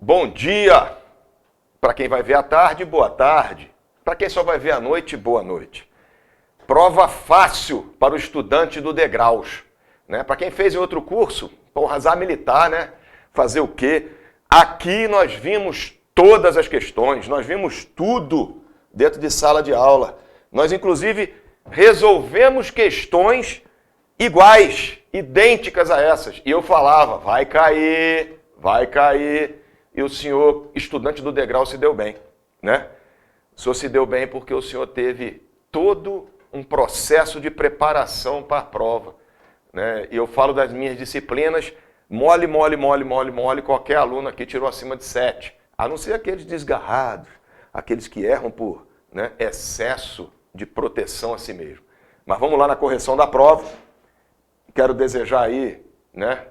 Bom dia! Para quem vai ver à tarde, boa tarde. Para quem só vai ver à noite, boa noite. Prova fácil para o estudante do degraus. Né? Para quem fez em outro curso, razar militar, né? Fazer o quê? Aqui nós vimos todas as questões, nós vimos tudo dentro de sala de aula. Nós, inclusive, resolvemos questões iguais, idênticas a essas. E eu falava, vai cair, vai cair. E o senhor, estudante do degrau, se deu bem, né? O senhor se deu bem porque o senhor teve todo um processo de preparação para a prova, né? E eu falo das minhas disciplinas, mole, qualquer aluno aqui tirou acima de 7. A não ser aqueles desgarrados, aqueles que erram por, né, excesso de proteção a si mesmo. Mas vamos lá na correção da prova. Quero desejar aí, né,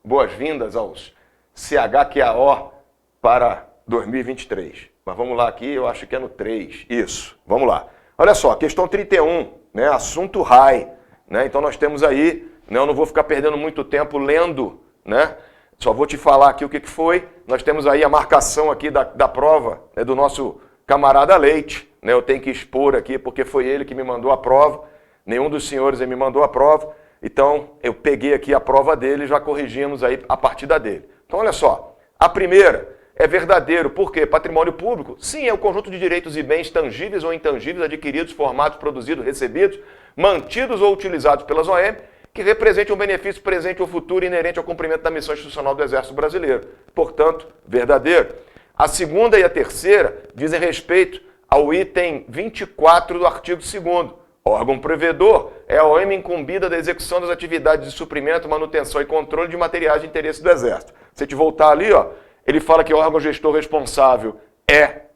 boas-vindas aos CHQAO para 2023. Mas vamos lá aqui, eu acho que é no 3. Isso, vamos lá. Olha só, questão 31, né, assunto high. Né, então nós temos aí, né, eu não vou ficar perdendo muito tempo lendo, né, só vou te falar aqui o que foi. Nós temos aí a marcação aqui da prova, né, do nosso camarada Leite. Né, eu tenho que expor aqui porque foi ele que me mandou a prova. Nenhum dos senhores me mandou a prova. Então eu peguei aqui a prova dele e já corrigimos aí a partida dele. Então olha só, a primeira é verdadeiro. Por quê? Patrimônio público? Sim, é o conjunto de direitos e bens tangíveis ou intangíveis adquiridos, formados, produzidos, recebidos, mantidos ou utilizados pelas OM, que representem um benefício presente ou futuro inerente ao cumprimento da missão institucional do Exército Brasileiro. Portanto, verdadeiro. A segunda e a terceira dizem respeito ao item 24 do artigo 2º. Órgão provedor é a OM incumbida da execução das atividades de suprimento, manutenção e controle de materiais de interesse do Exército. Se a gente voltar ali, ó, ele fala que o órgão gestor responsável é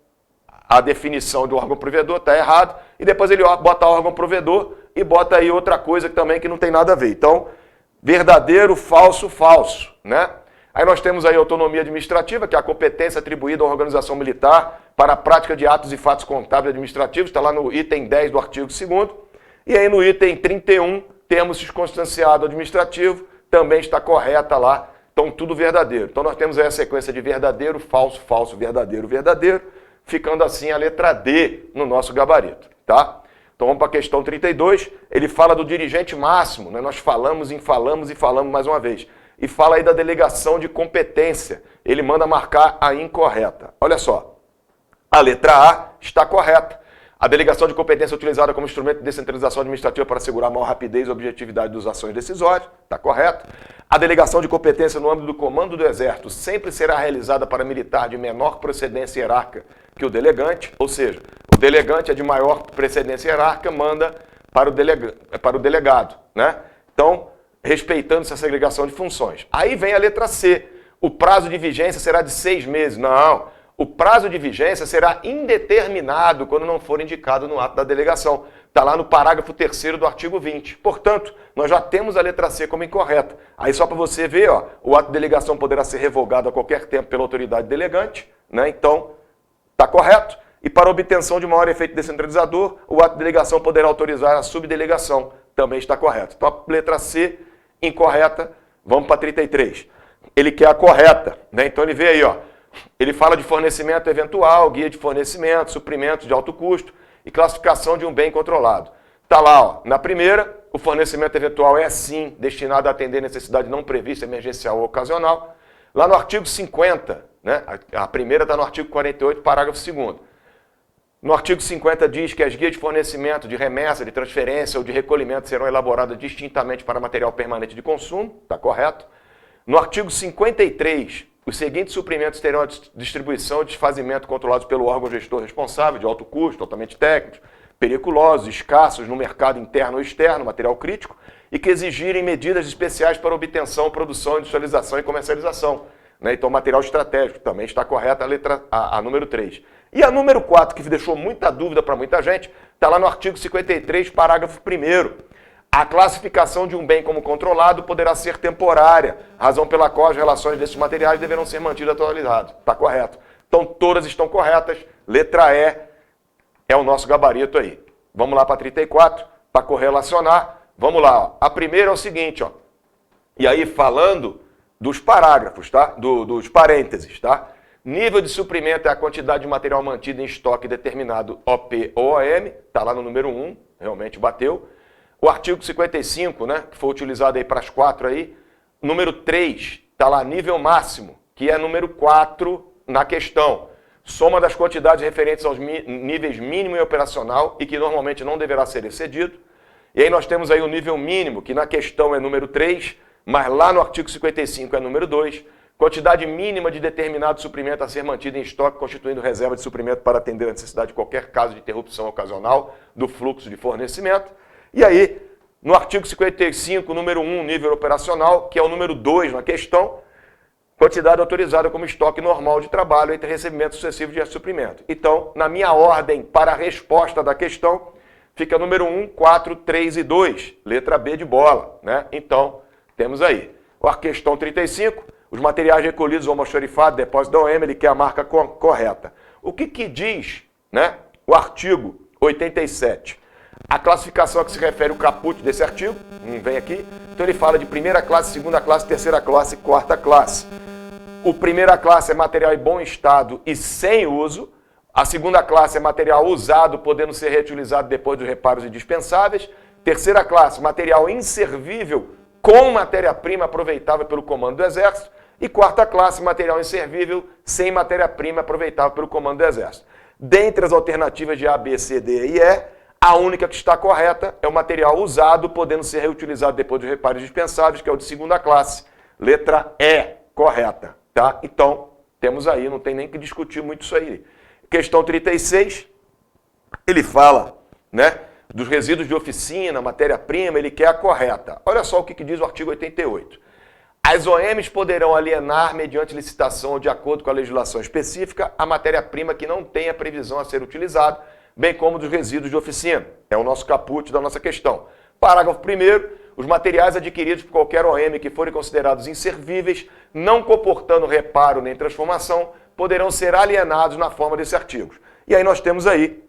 a definição do órgão provedor, está errado, e depois ele bota órgão provedor e bota aí outra coisa também que não tem nada a ver. Então, verdadeiro, falso, falso, né? Aí nós temos aí a autonomia administrativa, que é a competência atribuída à organização militar para a prática de atos e fatos contábeis administrativos, está lá no item 10 do artigo 2º. E aí no item 31 temos circunstanciado administrativo, também está correta lá, então tudo verdadeiro. Então nós temos aí a sequência de verdadeiro, falso, falso, verdadeiro, verdadeiro, ficando assim a letra D no nosso gabarito, tá? Então vamos para a questão 32, ele fala do dirigente máximo, né? Nós falamos mais uma vez. E fala aí da delegação de competência. Ele manda marcar a incorreta. Olha só, a letra A está correta. A delegação de competência é utilizada como instrumento de descentralização administrativa para assegurar maior rapidez e objetividade das ações decisórias. Está correto. A delegação de competência no âmbito do comando do Exército sempre será realizada para militar de menor procedência hierárquica que o delegante, ou seja, o delegante é de maior precedência hierárquica, manda para o delegado, né? Então, respeitando essa segregação de funções. Aí vem a letra C. O prazo de vigência será de 6 meses. Não. O prazo de vigência será indeterminado quando não for indicado no ato da delegação. Está lá no parágrafo 3º do artigo 20. Portanto, nós já temos a letra C como incorreta. Aí só para você ver, ó, o ato de delegação poderá ser revogado a qualquer tempo pela autoridade delegante, né? Então, está correto. E para obtenção de maior efeito descentralizador, o ato de delegação poderá autorizar a subdelegação. Também está correto. Então, a letra C incorreta, vamos para 33. Ele quer a correta, né? Então ele vê aí, ó, ele fala de fornecimento eventual, guia de fornecimento, suprimento de alto custo e classificação de um bem controlado. Está lá, ó, na primeira, o fornecimento eventual é sim destinado a atender necessidade não prevista, emergencial ou ocasional. Lá no artigo 50, né? A primeira está no artigo 48, parágrafo 2º. No artigo 50 diz que as guias de fornecimento, de remessa, de transferência ou de recolhimento serão elaboradas distintamente para material permanente de consumo, está correto. No artigo 53, os seguintes suprimentos terão a distribuição e desfazimento controlados pelo órgão gestor responsável, de alto custo, altamente técnicos, periculosos, escassos no mercado interno ou externo, material crítico, e que exigirem medidas especiais para obtenção, produção, industrialização e comercialização. Né? Então, material estratégico, também está correta a número 3. E a número 4, que deixou muita dúvida para muita gente, está lá no artigo 53, parágrafo 1º. A classificação de um bem como controlado poderá ser temporária, razão pela qual as relações desses materiais deverão ser mantidas atualizadas. Está correto. Então, todas estão corretas. Letra E é o nosso gabarito aí. Vamos lá para 34, para correlacionar. Vamos lá. Ó. A primeira é o seguinte, ó. E aí, falando dos parágrafos, tá? Dos parênteses, tá? Nível de suprimento é a quantidade de material mantido em estoque determinado OP ou OM, tá lá no número 1, realmente bateu. O artigo 55, né, que foi utilizado aí para as 4 aí, número 3, tá lá nível máximo, que é número 4 na questão. Soma das quantidades referentes aos níveis mínimo e operacional e que normalmente não deverá ser excedido. E aí nós temos aí o nível mínimo, que na questão é número 3, mas lá no artigo 55 é número 2. Quantidade mínima de determinado suprimento a ser mantido em estoque, constituindo reserva de suprimento para atender a necessidade de qualquer caso de interrupção ocasional do fluxo de fornecimento. E aí, no artigo 55, número 1, nível operacional, que é o número 2 na questão, quantidade autorizada como estoque normal de trabalho entre recebimento sucessivo de suprimento. Então, na minha ordem para a resposta da questão, fica número 1, 4, 3 e 2, letra B de bola, né? Então, temos aí. A questão 35, os materiais recolhidos ou almoxarifados, depósito da OM, ele quer a marca correta. O que diz, né, o artigo 87? A classificação a que se refere o caput desse artigo, vem aqui, então ele fala de primeira classe, segunda classe, terceira classe e quarta classe. O primeira classe é material em bom estado e sem uso. A segunda classe é material usado, podendo ser reutilizado depois dos reparos indispensáveis. Terceira classe, material inservível com matéria-prima aproveitável pelo comando do Exército. E quarta classe, material inservível sem matéria-prima aproveitável pelo comando do Exército. Dentre as alternativas de A, B, C, D e E, a única que está correta é o material usado, podendo ser reutilizado depois dos reparos dispensáveis, que é o de segunda classe. Letra E, correta. Tá? Então, temos aí, não tem nem que discutir muito isso aí. Questão 36, ele fala, né, dos resíduos de oficina, matéria-prima, ele quer a correta. Olha só o que diz o artigo 88. As OMs poderão alienar, mediante licitação ou de acordo com a legislação específica, a matéria-prima que não tenha previsão a ser utilizada, bem como dos resíduos de oficina. É o nosso caput da nossa questão. Parágrafo 1º. Os materiais adquiridos por qualquer OM que forem considerados inservíveis, não comportando reparo nem transformação, poderão ser alienados na forma desses artigos. E aí nós temos aí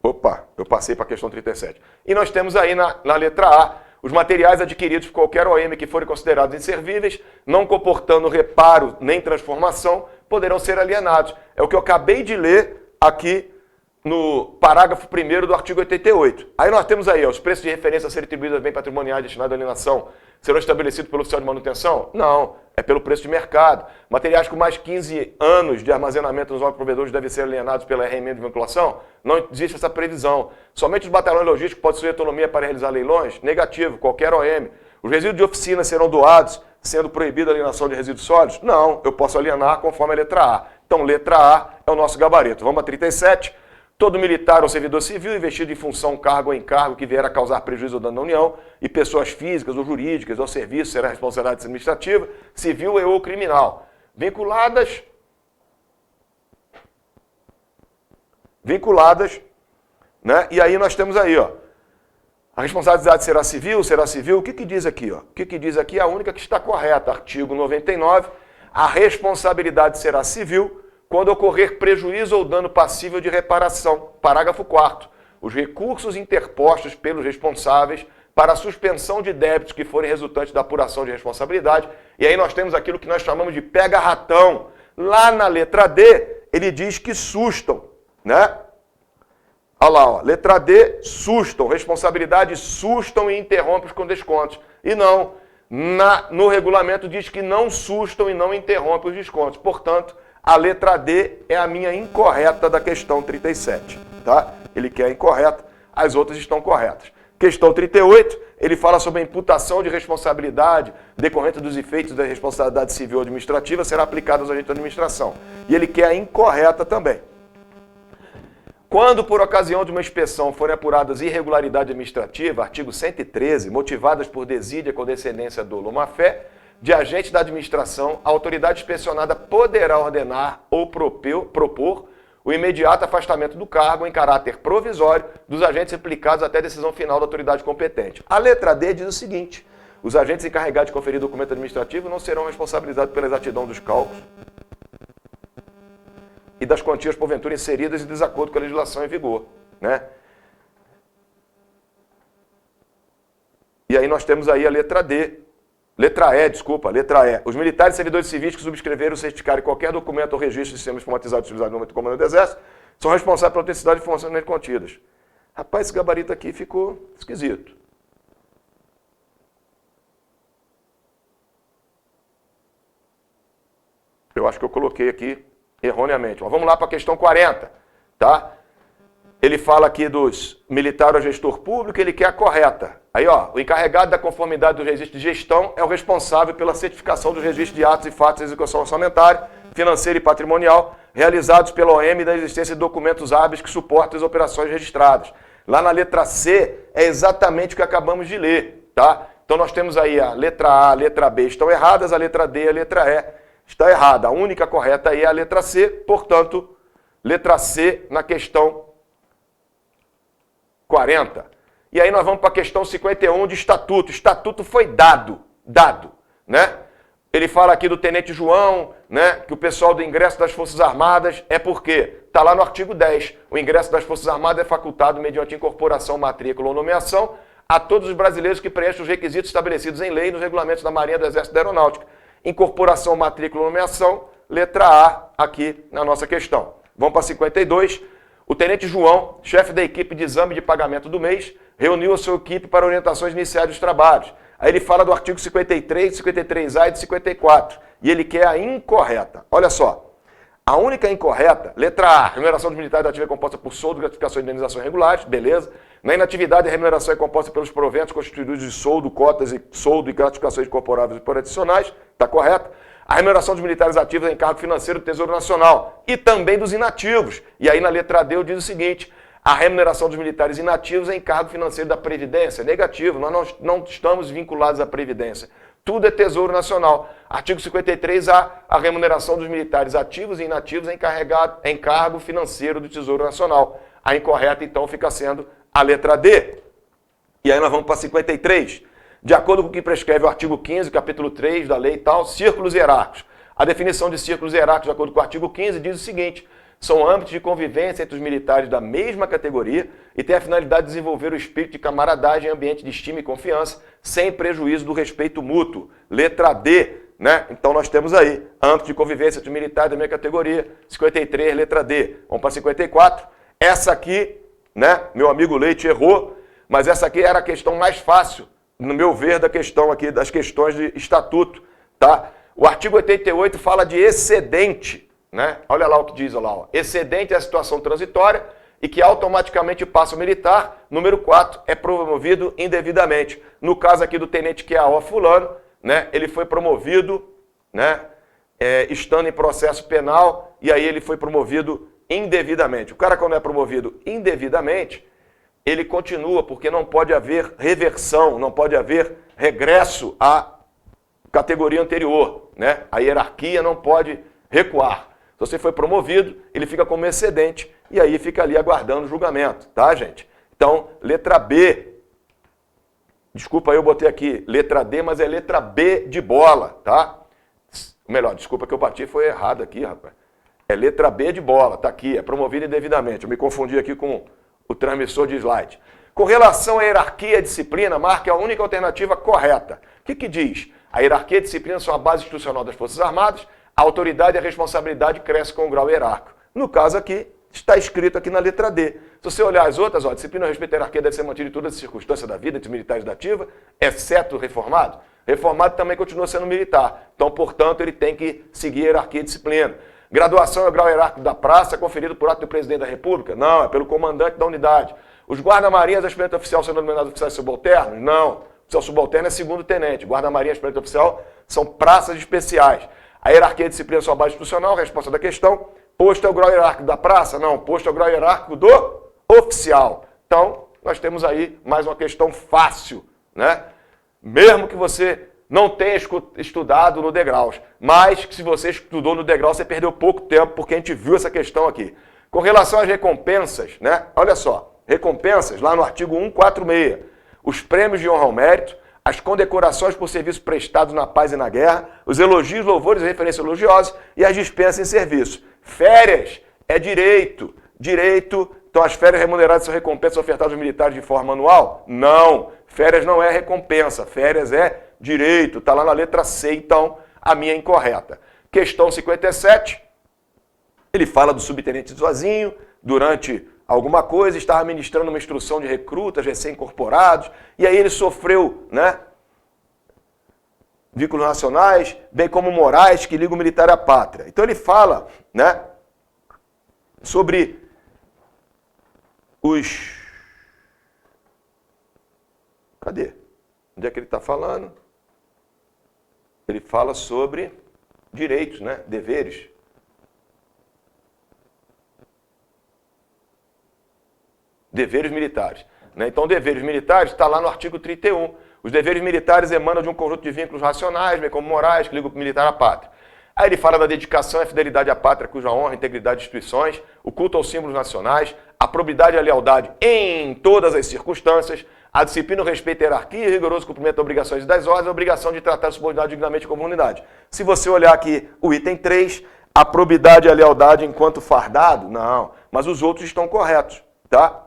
Opa, eu passei para a questão 37. E nós temos aí na letra A, os materiais adquiridos por qualquer OM que forem considerados inservíveis, não comportando reparo nem transformação, poderão ser alienados. É o que eu acabei de ler aqui no parágrafo 1º do artigo 88. Aí nós temos aí, ó, os preços de referência a serem atribuídos a bem patrimoniais destinados à alienação serão estabelecidos pelo oficial de manutenção? Não, é pelo preço de mercado. Materiais com mais 15 anos de armazenamento nos órgãos provedores devem ser alienados pela RMM de vinculação? Não existe essa previsão. Somente os batalhões logísticos podem ter autonomia para realizar leilões? Negativo, qualquer OM. Os resíduos de oficina serão doados, sendo proibida a alienação de resíduos sólidos? Não, eu posso alienar conforme a letra A. Então, letra A é o nosso gabarito. Vamos a 37. Todo militar ou servidor civil investido em função, cargo ou encargo que vier a causar prejuízo ou dano à União e pessoas físicas ou jurídicas ao serviço será responsabilidade administrativa, civil e ou criminal. Vinculadas, né? E aí nós temos aí, ó, a responsabilidade será civil? O que diz aqui, ó? O que diz aqui é a única que está correta, artigo 99, a responsabilidade será civil quando ocorrer prejuízo ou dano passível de reparação. Parágrafo 4º. Os recursos interpostos pelos responsáveis para a suspensão de débitos que forem resultantes da apuração de responsabilidade. E aí nós temos aquilo que nós chamamos de pega-ratão. Lá na letra D, ele diz que sustam, né? Olha lá, ó, letra D, sustam. Responsabilidade, sustam e interrompem com descontos. E não, no regulamento diz que não sustam e não interrompem os descontos. Portanto, a letra D é a minha incorreta da questão 37, tá? Ele quer a incorreta, as outras estão corretas. Questão 38, ele fala sobre a imputação de responsabilidade decorrente dos efeitos da responsabilidade civil ou administrativa será aplicada aos agentes da administração. E ele quer a incorreta também. Quando, por ocasião de uma inspeção, forem apuradas irregularidades administrativas, artigo 113, motivadas por desídia, condescendência, dolo ou má-fé, de agente da administração, a autoridade inspecionada poderá ordenar ou propor o imediato afastamento do cargo em caráter provisório dos agentes implicados até a decisão final da autoridade competente. A letra D diz o seguinte: os agentes encarregados de conferir documento administrativo não serão responsabilizados pela exatidão dos cálculos e das quantias porventura inseridas em desacordo com a legislação em vigor, né? E aí nós temos aí a letra D. Letra E. Os militares e servidores civis que subscreveram ou certificarem qualquer documento ou registro de sistemas informatizados utilizados no momento do comando do Exército são responsáveis pela autenticidade de informações nele contidas. Rapaz, esse gabarito aqui ficou esquisito. Eu acho que eu coloquei aqui erroneamente. Mas vamos lá para a questão 40, tá? Ele fala aqui dos militar ou gestor público, ele quer a correta. Aí, ó, o encarregado da conformidade do registro de gestão é o responsável pela certificação do registro de atos e fatos de execução orçamentária, financeira e patrimonial, realizados pela OM e da existência de documentos hábeis que suportam as operações registradas. Lá na letra C é exatamente o que acabamos de ler, tá? Então nós temos aí a letra A, a letra B estão erradas, a letra D e a letra E está errada. A única correta aí é a letra C, portanto, letra C na questão 40. E aí nós vamos para a questão 51 de estatuto. Estatuto foi dado, né? Ele fala aqui do Tenente João, né, que o pessoal do ingresso das Forças Armadas é porque está lá no artigo 10. O ingresso das Forças Armadas é facultado mediante incorporação, matrícula ou nomeação a todos os brasileiros que preenchem os requisitos estabelecidos em lei e nos regulamentos da Marinha, do Exército e da Aeronáutica. Incorporação, matrícula ou nomeação, letra A aqui na nossa questão. Vamos para 52. O Tenente João, chefe da equipe de exame de pagamento do mês, reuniu a sua equipe para orientações iniciais dos trabalhos. Aí ele fala do artigo 53, 53A e de 54. E ele quer a incorreta. Olha só. A única incorreta, letra A, remuneração dos militares da ativa é composta por soldo, gratificação e indenizações regulares, beleza. Na inatividade, a remuneração é composta pelos proventos constituídos de soldo, cotas e soldo e gratificações incorporáveis e por adicionais, está correto. A remuneração dos militares ativos é encargo financeiro do Tesouro Nacional e também dos inativos. E aí na letra D eu diz o seguinte, a remuneração dos militares inativos é encargo financeiro da Previdência, negativo, nós não estamos vinculados à Previdência. Tudo é Tesouro Nacional. Artigo 53A, a remuneração dos militares ativos e inativos é encargo financeiro do Tesouro Nacional. A incorreta, então, fica sendo a letra D. E aí nós vamos para 53. De acordo com o que prescreve o artigo 15, capítulo 3 da lei e tal, círculos hierárquicos. A definição de círculos hierárquicos, de acordo com o artigo 15, diz o seguinte, são âmbitos de convivência entre os militares da mesma categoria e têm a finalidade de desenvolver o espírito de camaradagem em ambiente de estima e confiança, sem prejuízo do respeito mútuo. Letra D, né? Então nós temos aí, âmbito de convivência entre os militares da mesma categoria, 53, letra D. Vamos para 54. Essa aqui, né, meu amigo Leite errou, mas essa aqui era a questão mais fácil, no meu ver, da questão aqui, das questões de estatuto, tá? O artigo 88 fala de excedente, né? Olha lá o que diz, olha lá, ó. Excedente é a situação transitória e que automaticamente passa o militar. Número 4, é promovido indevidamente. No caso aqui do tenente QAO fulano, né? Ele foi promovido, né? Estando em processo penal e aí ele foi promovido indevidamente. O cara quando é promovido indevidamente, ele continua, porque não pode haver reversão, não pode haver regresso à categoria anterior, né? A hierarquia não pode recuar. Se você foi promovido, ele fica como excedente e aí fica ali aguardando o julgamento, tá, gente? Então, letra B. Desculpa, eu botei aqui letra D, mas é letra B de bola, tá? Melhor, desculpa que eu bati, foi errado aqui, rapaz. É letra B de bola, tá aqui, é promovido indevidamente. Eu me confundi aqui com o transmissor de slide. Com relação à hierarquia e à disciplina, marque a única alternativa correta. O que diz? A hierarquia e a disciplina são a base institucional das Forças Armadas, a autoridade e a responsabilidade crescem com o grau hierárquico. No caso aqui, está escrito aqui na letra D. Se você olhar as outras, ó, disciplina, respeito e hierarquia deve ser mantida em todas as circunstâncias da vida entre militares da ativa, exceto o reformado. Reformado também continua sendo militar. Então, portanto, ele tem que seguir a hierarquia e disciplina. Graduação é o grau hierárquico da praça, conferido por ato do presidente da República? Não, é pelo comandante da unidade. Os guarda-marinhas, aspirante oficial, sendo denominados oficiais subalternos? Não. Oficial subalterno é segundo tenente. Guarda-marinha, aspirante oficial, são praças especiais. A hierarquia e disciplina são a base institucional, resposta da questão. Posto é o grau hierárquico da praça? Não. Posto é o grau hierárquico do oficial. Então, nós temos aí mais uma questão fácil, né? Mesmo que você não tenha estudado no degraus, mas que se você estudou no degrau, você perdeu pouco tempo, porque a gente viu essa questão aqui. Com relação às recompensas, né? Olha só, recompensas, lá no artigo 146, os prêmios de honra ao mérito, as condecorações por serviços prestados na paz e na guerra, os elogios, louvores e referências elogiosas e as dispensas em serviço. Férias é direito Então as férias remuneradas são recompensas ofertadas aos militares de forma anual? Não. Férias não é recompensa. Férias é direito. Está lá na letra C, então a minha é incorreta. Questão 57. Ele fala do subtenente Zozinho, durante alguma coisa, estava ministrando uma instrução de recrutas recém-incorporados, e aí ele sofreu, né, vínculos nacionais, bem como morais que ligam o militar à pátria. Então ele fala, né, sobre os... Cadê? Onde é que ele está falando? Ele fala sobre direitos, né, deveres. Deveres militares. Né? Então, deveres militares está lá no artigo 31. Os deveres militares emanam de um conjunto de vínculos racionais, bem como morais, que ligam o militar à pátria. Aí ele fala da dedicação e a fidelidade à pátria, cuja honra, integridade de instituições, o culto aos símbolos nacionais, a probidade e a lealdade em todas as circunstâncias, a disciplina, o respeito à hierarquia e rigoroso cumprimento das obrigações e das ordens, a obrigação de tratar a subordinado dignamente como unidade. Se você olhar aqui o item 3, a probidade e a lealdade enquanto fardado, não, mas os outros estão corretos, tá?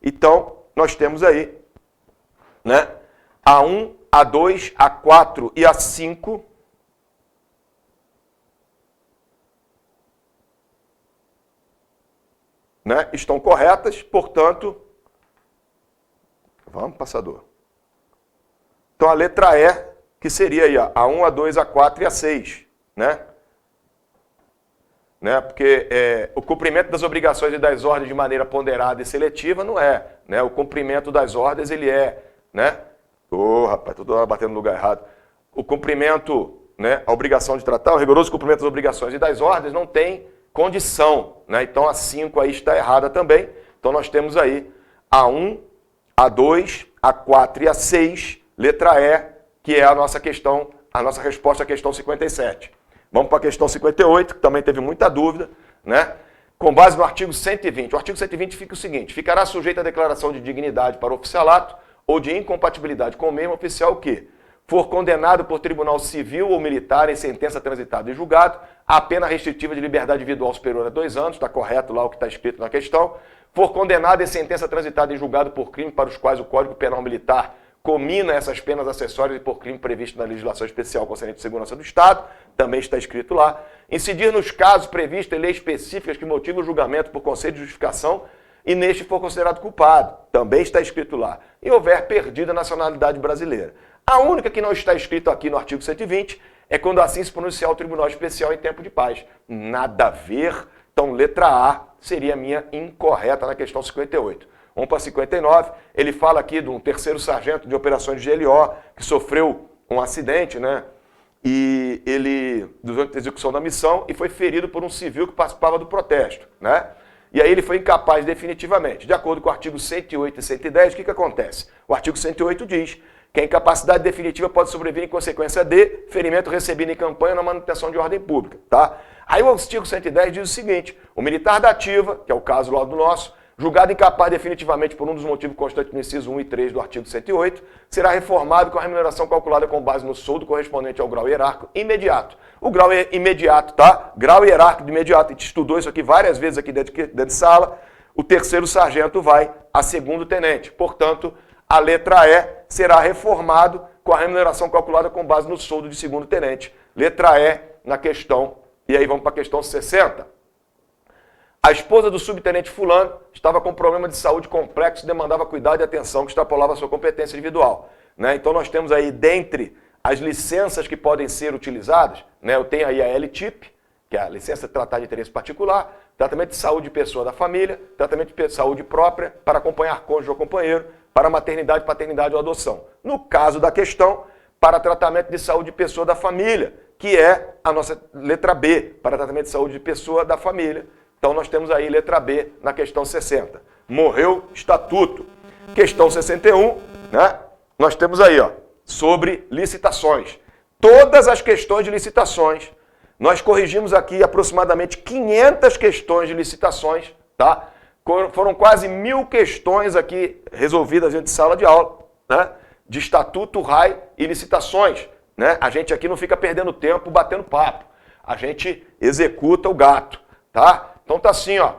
Então, nós temos aí, né, a 1, a 2, a 4 e a 5, né, estão corretas, portanto, vamos, passador. Então, a letra E, que seria aí, a 1, a 2, a 4 e a 6, né? Porque o cumprimento das obrigações e das ordens de maneira ponderada e seletiva não é. Né? O cumprimento das ordens, ele é... Né? Rapaz, estou batendo no lugar errado. O cumprimento, né, a obrigação de tratar, o rigoroso cumprimento das obrigações e das ordens não tem condição. Né? Então, a 5 aí está errada também. Então, nós temos aí a 1, a 2, a 4 e a 6, letra E, que é a nossa questão, a nossa resposta à questão 57. Vamos para a questão 58, que também teve muita dúvida, né? Com base no artigo 120. O artigo 120 fica o seguinte: ficará sujeito à declaração de dignidade para o oficialato ou de incompatibilidade com o mesmo oficial que for condenado por tribunal civil ou militar em sentença transitada e julgado a pena restritiva de liberdade individual superior a 2 anos, está correto lá o que está escrito na questão, for condenado em sentença transitada e julgado por crime para os quais o Código Penal Militar comina essas penas acessórias e por crime previsto na legislação especial concernente de segurança do Estado, também está escrito lá, incidir nos casos previstos em leis específicas que motivam o julgamento por conselho de justificação e neste for considerado culpado, também está escrito lá, e houver perdido a nacionalidade brasileira. A única que não está escrito aqui no artigo 120 é quando assim se pronunciar o Tribunal Especial em tempo de paz. Nada a ver, então letra A seria a minha incorreta na questão 58. Vamos para 59, ele fala aqui de um terceiro sargento de operações de GLO que sofreu um acidente, né? E ele, durante a execução da missão, e foi ferido por um civil que participava do protesto, né? E aí ele foi incapaz definitivamente. De acordo com o artigo 108 e 110, o que acontece? O artigo 108 diz que a incapacidade definitiva pode sobrevir em consequência de ferimento recebido em campanha na manutenção de ordem pública, tá? Aí o artigo 110 diz o seguinte: o militar da ativa, que é o caso lá do nosso, julgado incapaz definitivamente por um dos motivos constantes no inciso 1 e 3 do artigo 108, será reformado com a remuneração calculada com base no soldo correspondente ao grau hierárquico imediato. O grau é imediato, tá? Grau hierárquico de imediato. A gente estudou isso aqui várias vezes aqui dentro de sala. O terceiro sargento vai a segundo tenente. Portanto, a letra E será reformado com a remuneração calculada com base no soldo de segundo tenente. Letra E na questão. E aí vamos para a questão 60. A esposa do subtenente fulano estava com problema de saúde complexo e demandava cuidado e atenção que extrapolava a sua competência individual. Né? Então nós temos aí, dentre as licenças que podem ser utilizadas, né, eu tenho aí a LTIP, que é a licença de tratar de interesse particular, tratamento de saúde de pessoa da família, tratamento de saúde própria para acompanhar cônjuge ou companheiro, para maternidade, paternidade ou adoção. No caso da questão, para tratamento de saúde de pessoa da família, que é a nossa letra B, para tratamento de saúde de pessoa da família. Então, nós temos aí letra B na questão 60. Morreu estatuto. Questão 61, né? Nós temos aí, ó, sobre licitações. Todas as questões de licitações. Nós corrigimos aqui aproximadamente 500 questões de licitações, tá? Foram quase 1000 questões aqui resolvidas dentro de sala de aula, né? De estatuto, RAI e licitações, né? A gente aqui não fica perdendo tempo batendo papo. A gente executa o gato, tá? Então tá assim, ó,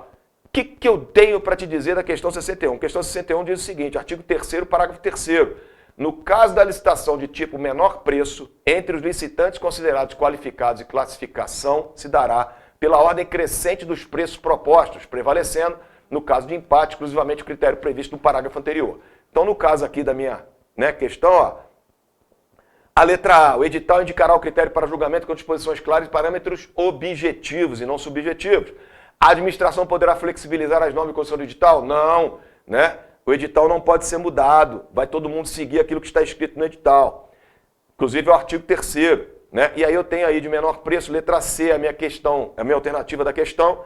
que eu tenho para te dizer da questão 61? A questão 61 diz o seguinte, artigo 3º, parágrafo 3º. No caso da licitação de tipo menor preço, entre os licitantes considerados qualificados e classificação, se dará pela ordem crescente dos preços propostos, prevalecendo, no caso de empate, exclusivamente o critério previsto no parágrafo anterior. Então, no caso aqui da minha questão, ó, a letra A, o edital indicará o critério para julgamento com disposições claras e parâmetros objetivos e não subjetivos. A administração poderá flexibilizar as normas e condições do edital? Não, né? O edital não pode ser mudado, vai todo mundo seguir aquilo que está escrito no edital. Inclusive é o artigo 3º, né? E aí eu tenho aí de menor preço, letra C, a minha questão, a minha alternativa da questão.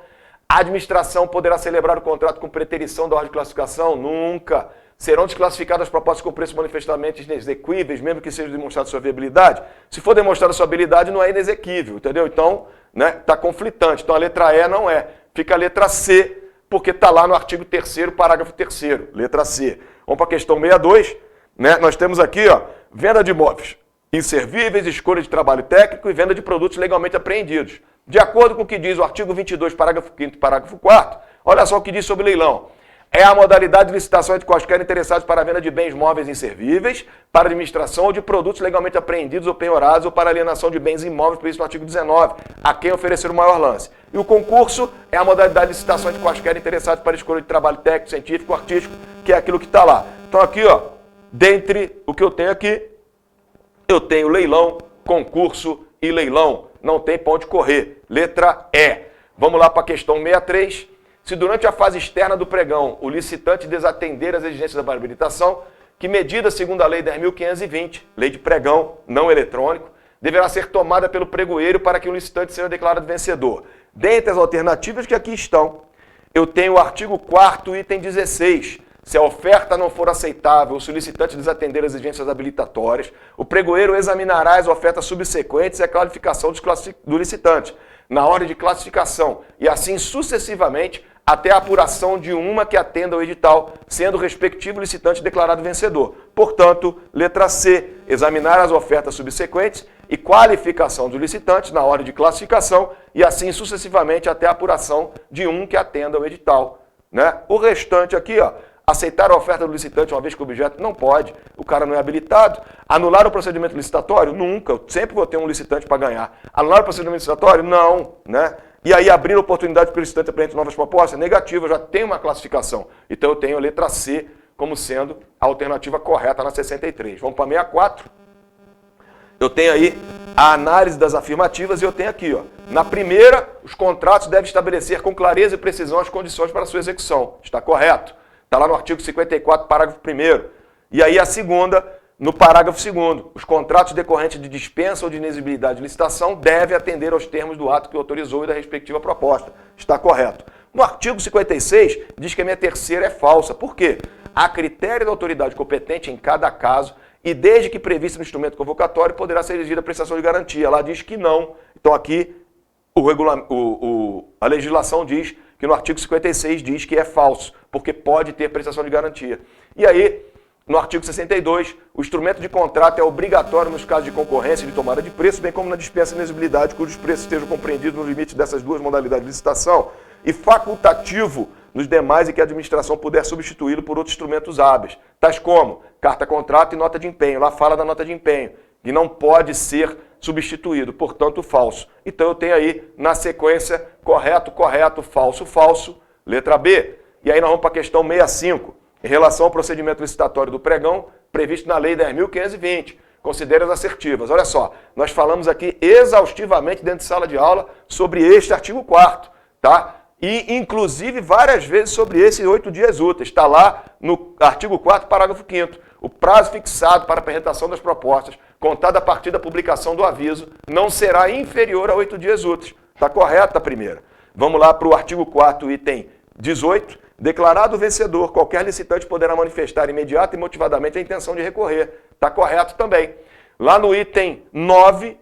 A administração poderá celebrar o contrato com preterição da ordem de classificação? Nunca. Serão desclassificadas as propostas com preços manifestamente inexequíveis, mesmo que seja demonstrada sua viabilidade? Se for demonstrada sua habilidade, não é inexequível, entendeu? Então, né, tá conflitante. Então a letra E não é. Fica a letra C, porque está lá no artigo 3º, parágrafo 3º, letra C. Vamos para a questão 62, né? Nós temos aqui, ó, venda de imóveis inservíveis, escolha de trabalho técnico e venda de produtos legalmente apreendidos. De acordo com o que diz o artigo 22, parágrafo 5º e parágrafo 4º, olha só o que diz sobre leilão. É a modalidade de licitação entre quaisquer interessados para a venda de bens móveis inservíveis, para administração ou de produtos legalmente apreendidos ou penhorados ou para alienação de bens imóveis previsto no artigo 19, a quem oferecer o maior lance. E o concurso é a modalidade de licitação entre quaisquer interessados para a escolha de trabalho técnico, científico, artístico, que é aquilo que está lá. Então aqui, ó, dentre o que eu tenho aqui, eu tenho leilão, concurso e leilão. Não tem pra onde correr. Letra E. Vamos lá para a questão 63. Se durante a fase externa do pregão o licitante desatender as exigências da habilitação, que medida segundo a Lei 10.520, Lei de Pregão não eletrônico, deverá ser tomada pelo pregoeiro para que o licitante seja declarado vencedor. Dentre as alternativas que aqui estão, eu tenho o artigo 4º, item 16. Se a oferta não for aceitável, se o licitante desatender as exigências habilitatórias, o pregoeiro examinará as ofertas subsequentes e a qualificação do licitante, na ordem de classificação, e assim sucessivamente, até a apuração de uma que atenda ao edital, sendo o respectivo licitante declarado vencedor. Portanto, letra C, examinar as ofertas subsequentes e qualificação dos licitantes na ordem de classificação e assim sucessivamente até a apuração de um que atenda ao edital. Né? O restante aqui, ó, aceitar a oferta do licitante uma vez que o objeto não pode, o cara não é habilitado. Anular o procedimento licitatório? Nunca, eu sempre vou ter um licitante para ganhar. Anular o procedimento licitatório? Não, né? E aí abrir a oportunidade para o licitante apresentar novas propostas? Negativo, eu já tenho uma classificação. Então eu tenho a letra C como sendo a alternativa correta na 63. Vamos para 64. Eu tenho aí a análise das afirmativas e eu tenho aqui, ó. Na primeira, os contratos devem estabelecer com clareza e precisão as condições para sua execução. Está correto. Está lá no artigo 54, parágrafo 1º. E aí a segunda, no parágrafo 2º, os contratos decorrentes de dispensa ou de inexigibilidade de licitação devem atender aos termos do ato que autorizou e da respectiva proposta. Está correto. No artigo 56, diz que a minha terceira é falsa. Por quê? A critério da autoridade competente em cada caso e desde que previsto no instrumento convocatório poderá ser exigida a prestação de garantia. Lá diz que não. Então aqui a legislação diz que no artigo 56 diz que é falso, porque pode ter prestação de garantia. E aí, no artigo 62, o instrumento de contrato é obrigatório nos casos de concorrência e de tomada de preço, bem como na dispensa e inexigibilidade, cujos preços estejam compreendidos no limite dessas duas modalidades de licitação, e facultativo nos demais em que a administração puder substituí-lo por outros instrumentos hábeis, tais como carta-contrato e nota de empenho. Lá fala da nota de empenho, que não pode ser substituído, portanto, falso. Então eu tenho aí, na sequência, correto, correto, falso, falso, letra B. E aí nós vamos para a questão 65, em relação ao procedimento licitatório do pregão, previsto na Lei 10.520. Considere as assertivas. Olha só, nós falamos aqui exaustivamente dentro de sala de aula sobre este artigo 4º, tá? E, inclusive, várias vezes sobre esses 8 dias úteis. Está lá no artigo 4º, parágrafo 5º. O prazo fixado para a apresentação das propostas, contado a partir da publicação do aviso, não será inferior a 8 dias úteis. Está correta a primeira. Vamos lá para o artigo 4º, item 18. Declarado vencedor, qualquer licitante poderá manifestar imediata e motivadamente a intenção de recorrer. Está correto também. Lá no item 11,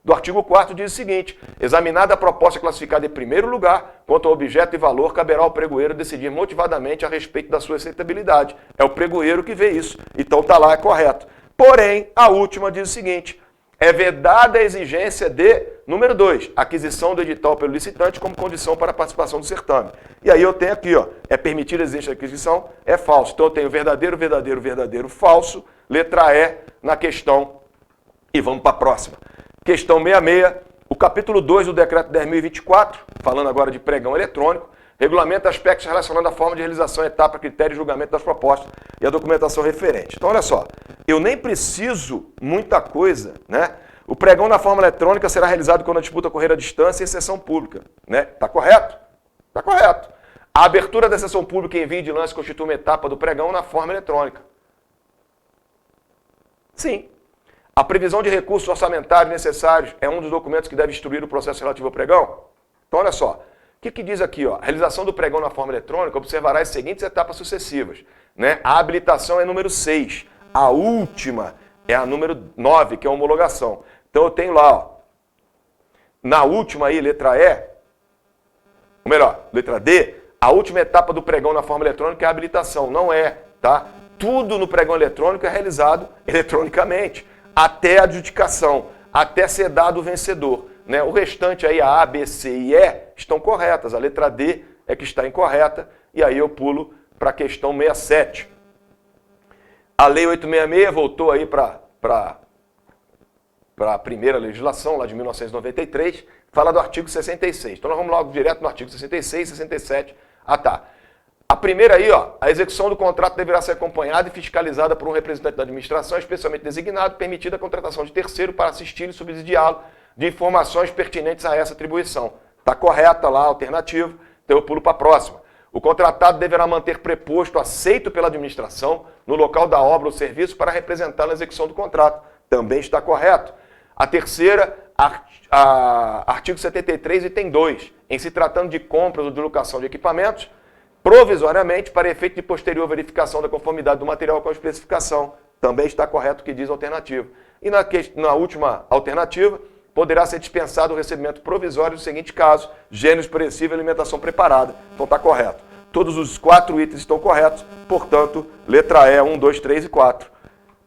do artigo 4º diz o seguinte: examinada a proposta classificada em primeiro lugar, quanto ao objeto e valor, caberá ao pregoeiro decidir motivadamente a respeito da sua aceitabilidade. É o pregoeiro que vê isso. Então está lá, é correto. Porém, a última diz o seguinte: é vedada a exigência de, número 2, aquisição do edital pelo licitante como condição para a participação do certame. E aí eu tenho aqui, ó, é permitida a exigência de aquisição, é falso. Então eu tenho verdadeiro, verdadeiro, verdadeiro, falso, letra E na questão. E vamos para a próxima. Questão 66, o capítulo 2 do decreto 10.024, falando agora de pregão eletrônico, regulamenta aspectos relacionados à forma de realização, etapa, critério e julgamento das propostas e a documentação referente. Então, olha só, eu nem preciso muita coisa, né? O pregão na forma eletrônica será realizado quando a disputa ocorrer à distância em sessão pública, né? Tá correto? Tá correto. A abertura da sessão pública em envio de lance constitui uma etapa do pregão na forma eletrônica. Sim. A previsão de recursos orçamentários necessários é um dos documentos que deve instruir o processo relativo ao pregão? Então, olha só. O que diz aqui? Ó? A realização do pregão na forma eletrônica observará as seguintes etapas sucessivas. Né? A habilitação é número 6. A última é a número 9, que é a homologação. Então eu tenho lá, ó, na última aí, letra E, ou melhor, letra D, a última etapa do pregão na forma eletrônica é a habilitação. Não é, tá? Tudo no pregão eletrônico é realizado eletronicamente, até a adjudicação, até ser dado o vencedor. Né? O restante aí, a A, B, C e E, estão corretas. A letra D é que está incorreta. E aí eu pulo para a questão 67. A Lei 866 voltou aí para a primeira legislação, lá de 1993, fala do artigo 66. Então nós vamos logo direto no artigo 66 e 67. Ah, tá. A primeira aí, ó, a execução do contrato deverá ser acompanhada e fiscalizada por um representante da administração, especialmente designado, permitida a contratação de terceiro para assistir e subsidiá-lo de informações pertinentes a essa atribuição. Está correta lá a alternativa, então eu pulo para a próxima. O contratado deverá manter preposto aceito pela administração no local da obra ou serviço para representar na execução do contrato. Também está correto. A terceira, artigo 73, item 2. Em se tratando de compras ou de locação de equipamentos, provisoriamente para efeito de posterior verificação da conformidade do material com a especificação. Também está correto o que diz a alternativa. E na última alternativa, poderá ser dispensado o recebimento provisório no seguinte caso: gêneros perecíveis e alimentação preparada. Então está correto. Todos os 4 itens estão corretos, portanto, letra E, 1, 2, 3 e 4.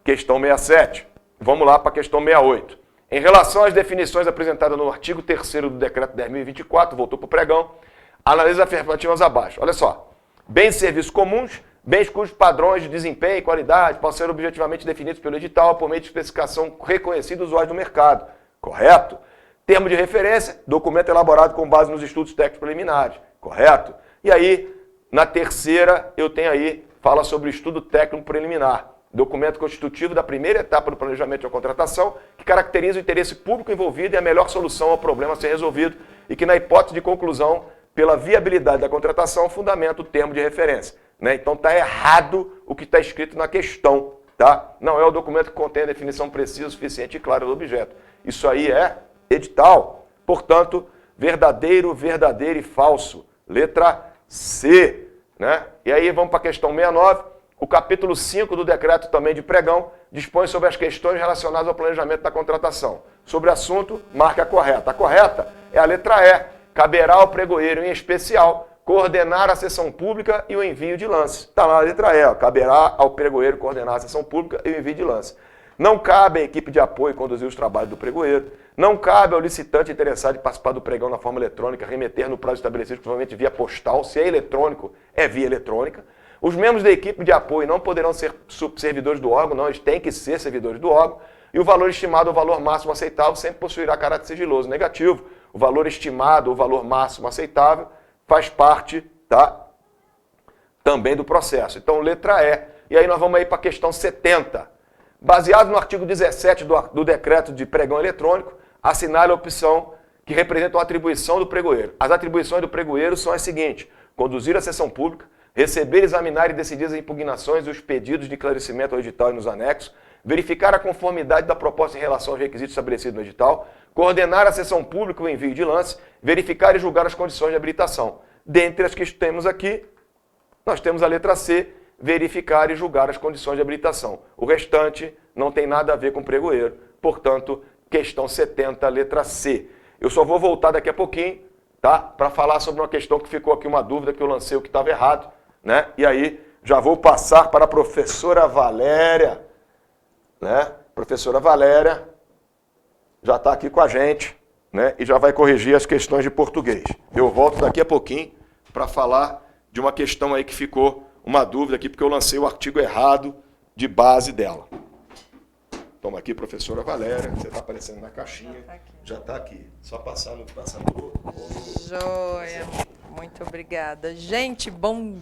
Questão 67. Vamos lá para a questão 68. Em relação às definições apresentadas no artigo 3º do decreto 10.024, voltou para o pregão, analisa as afirmativas abaixo. Olha só. Bens e serviços comuns, bens cujos padrões de desempenho e qualidade possam ser objetivamente definidos pelo edital por meio de especificação reconhecida do usuário do mercado. Correto? Termo de referência, documento elaborado com base nos estudos técnicos preliminares. Correto? E aí, na terceira, eu tenho aí, fala sobre o estudo técnico preliminar. Documento constitutivo da primeira etapa do planejamento de contratação, que caracteriza o interesse público envolvido e a melhor solução ao problema a ser resolvido e que, na hipótese de conclusão, pela viabilidade da contratação, fundamenta o termo de referência. Né? Então está errado o que está escrito na questão. Tá? Não é o documento que contém a definição precisa, suficiente e clara do objeto. Isso aí é edital. Portanto, verdadeiro, verdadeiro e falso. Letra C. Né? E aí vamos para a questão 69. O capítulo 5 do decreto também de pregão dispõe sobre as questões relacionadas ao planejamento da contratação. Sobre o assunto, marca a correta. A correta é a letra E. Caberá ao pregoeiro, em especial, coordenar a sessão pública e o envio de lance. Está lá a letra E. Ó. Caberá ao pregoeiro coordenar a sessão pública e o envio de lance. Não cabe à equipe de apoio conduzir os trabalhos do pregoeiro. Não cabe ao licitante interessado em participar do pregão na forma eletrônica remeter no prazo estabelecido, provavelmente via postal. Se é eletrônico, é via eletrônica. Os membros da equipe de apoio não poderão ser servidores do órgão, não, eles têm que ser servidores do órgão. E o valor estimado ou valor máximo aceitável sempre possuirá caráter sigiloso. Negativo. O valor estimado ou valor máximo aceitável faz parte, tá, também do processo. Então, letra E. E aí nós vamos aí para a questão 70. Baseado no artigo 17 do decreto de pregão eletrônico, assinale a opção que representa uma atribuição do pregoeiro. As atribuições do pregoeiro são as seguintes: conduzir a sessão pública, receber, examinar e decidir as impugnações e os pedidos de esclarecimento ao edital e nos anexos, verificar a conformidade da proposta em relação aos requisitos estabelecidos no edital, coordenar a sessão pública e o envio de lance, verificar e julgar as condições de habilitação. Dentre as que temos aqui, nós temos a letra C, verificar e julgar as condições de habilitação. O restante não tem nada a ver com pregoeiro. Portanto, questão 70, letra C. Eu só vou voltar daqui a pouquinho, tá? Para falar sobre uma questão que ficou aqui, uma dúvida que eu lancei o que estava errado, né? E aí já vou passar para a professora Valéria, né? Professora Valéria, já está aqui com a gente, né? E já vai corrigir as questões de português. Eu volto daqui a pouquinho para falar de uma questão aí que ficou uma dúvida aqui, porque eu lancei o artigo errado de base dela. Toma aqui, professora Valéria, você está aparecendo na caixinha, já está aqui. Só passar no... Joia, muito obrigada. Gente, bom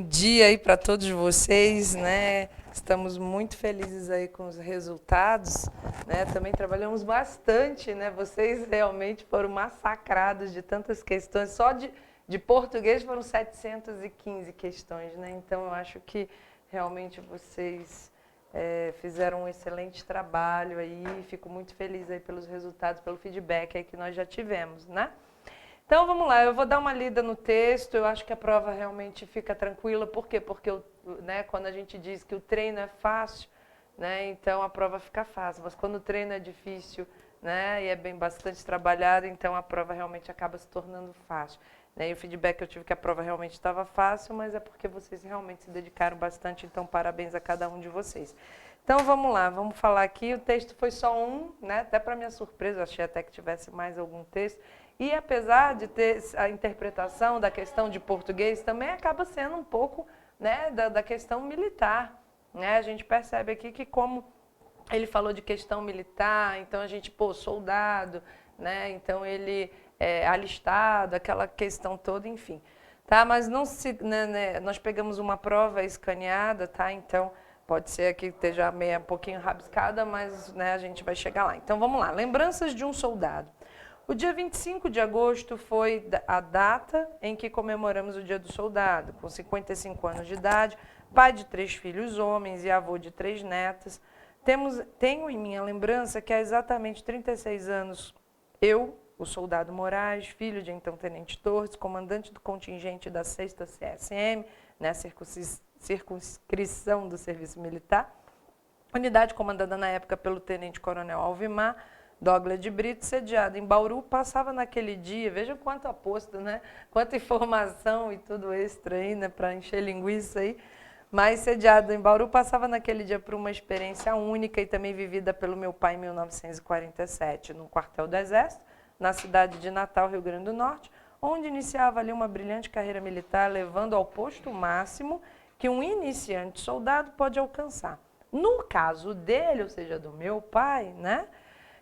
dia aí para todos vocês, né? Estamos muito felizes aí com os resultados, né? Também trabalhamos bastante, né? Vocês realmente foram massacrados de tantas questões, só de português foram 715 questões, né? Então eu acho que realmente vocês fizeram um excelente trabalho aí, fico muito feliz aí pelos resultados, pelo feedback aí que nós já tivemos, né? Então vamos lá, eu vou dar uma lida no texto, eu acho que a prova realmente fica tranquila, por quê? Porque né, quando a gente diz que o treino é fácil, né, então a prova fica fácil, mas quando o treino é difícil, né, e é bastante trabalhado, então a prova realmente acaba se tornando fácil. Né? E o feedback que eu tive que a prova realmente estava fácil, mas é porque vocês realmente se dedicaram bastante, então parabéns a cada um de vocês. Então vamos lá, vamos falar aqui, o texto foi só um, né? Até para minha surpresa, eu achei até que tivesse mais algum texto, e apesar de ter a interpretação da questão de português, também acaba sendo um pouco, né, da questão militar. Né? A gente percebe aqui que como ele falou de questão militar, então a gente, soldado, né? Então ele alistado, aquela questão toda, enfim. Tá? Mas não se, né, nós pegamos uma prova escaneada, tá? Então pode ser que esteja meio um pouquinho rabiscada, mas né, a gente vai chegar lá. Então vamos lá. Lembranças de um soldado. O dia 25 de agosto foi a data em que comemoramos o Dia do Soldado. Com 55 anos de idade, pai de 3 filhos homens e avô de 3 netas. Tenho em minha lembrança que há exatamente 36 anos, eu, o soldado Moraes, filho de então Tenente Torres, comandante do contingente da 6ª CSM, né, circunscrição do serviço militar, unidade comandada na época pelo Tenente Coronel Alvimar Douglas de Brito, sediado em Bauru, passava naquele dia, vejam quanto aposto, né? Quanta informação e tudo extra aí, né, para encher linguiça aí, mas sediado em Bauru, passava naquele dia por uma experiência única e também vivida pelo meu pai em 1947, no quartel do Exército, na cidade de Natal, Rio Grande do Norte, onde iniciava ali uma brilhante carreira militar, levando ao posto máximo que um iniciante soldado pode alcançar. No caso dele, ou seja, do meu pai, né?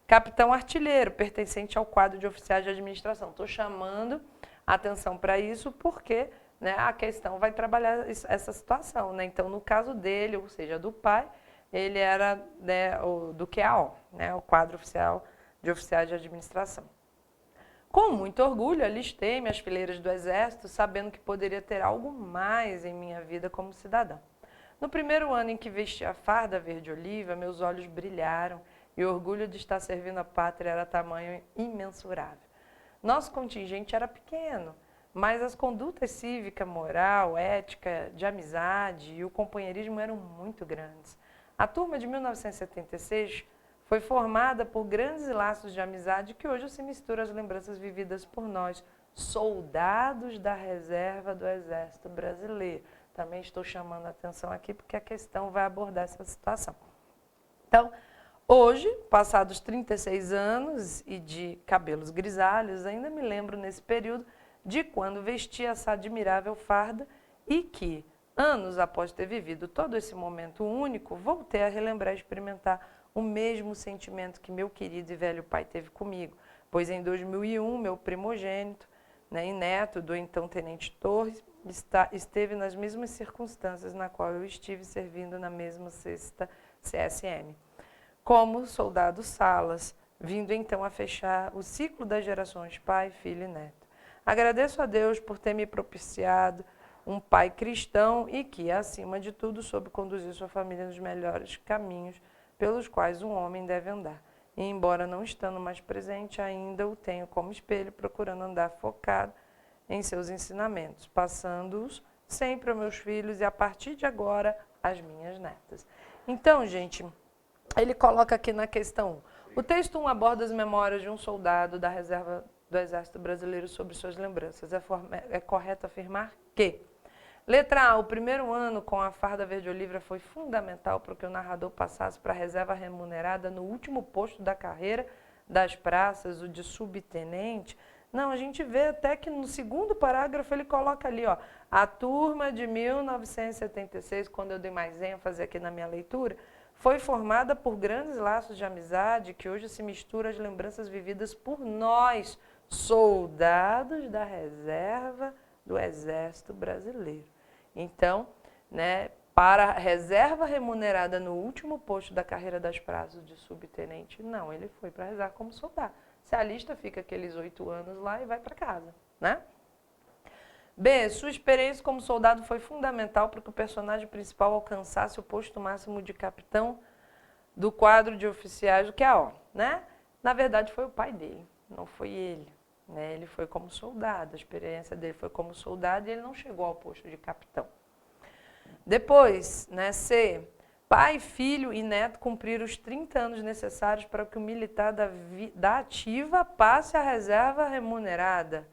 Capitão artilheiro, pertencente ao quadro de oficiais de administração. Estou chamando a atenção para isso porque né, a questão vai trabalhar essa situação. Né? Então, no caso dele, ou seja, do pai, ele era né, do QAO, né, o quadro oficial de oficiais de administração. Com muito orgulho, alistei-me às fileiras do Exército, sabendo que poderia ter algo mais em minha vida como cidadão. No primeiro ano em que vesti a farda verde-oliva, meus olhos brilharam e o orgulho de estar servindo a pátria era tamanho imensurável. Nosso contingente era pequeno, mas as condutas cívica, moral, ética, de amizade e o companheirismo eram muito grandes. A turma de 1976 foi formada por grandes laços de amizade que hoje se misturam às lembranças vividas por nós, soldados da reserva do Exército Brasileiro. Também estou chamando a atenção aqui porque a questão vai abordar essa situação. Então, hoje, passados 36 anos e de cabelos grisalhos, ainda me lembro nesse período de quando vesti essa admirável farda e que, anos após ter vivido todo esse momento único, voltei a relembrar e experimentar o mesmo sentimento que meu querido e velho pai teve comigo, pois em 2001, meu primogênito, né, e neto do então Tenente Torres, esteve nas mesmas circunstâncias na qual eu estive servindo na mesma 6ª CSM. Como soldado Salas, vindo então a fechar o ciclo das gerações pai, filho e neto. Agradeço a Deus por ter me propiciado um pai cristão e que, acima de tudo, soube conduzir sua família nos melhores caminhos pelos quais um homem deve andar. E, embora não estando mais presente, ainda o tenho como espelho, procurando andar focado em seus ensinamentos, passando-os sempre aos meus filhos e, a partir de agora, às minhas netas. Então, gente, ele coloca aqui na questão 1. O texto 1 aborda as memórias de um soldado da reserva do Exército Brasileiro sobre suas lembranças. É correto afirmar que Letra A, o primeiro ano com a farda verde-oliva foi fundamental para que o narrador passasse para a reserva remunerada no último posto da carreira das praças, o de subtenente. Não, a gente vê até que no segundo parágrafo ele coloca ali, ó, a turma de 1976, quando eu dei mais ênfase aqui na minha leitura, foi formada por grandes laços de amizade que hoje se misturam às lembranças vividas por nós, soldados da reserva do Exército Brasileiro. Então, né, para a reserva remunerada no último posto da carreira das praças de subtenente, não, ele foi para a reserva como soldado. Se alista, fica aqueles 8 anos lá e vai para casa, né? B, sua experiência como soldado foi fundamental para que o personagem principal alcançasse o posto máximo de capitão do quadro de oficiais do QAO, né? Na verdade, foi o pai dele, não foi ele. Né? Ele foi como soldado, a experiência dele foi como soldado e ele não chegou ao posto de capitão. Depois, né, C, pai, filho e neto cumpriram os 30 anos necessários para que o militar da ativa passe à reserva remunerada.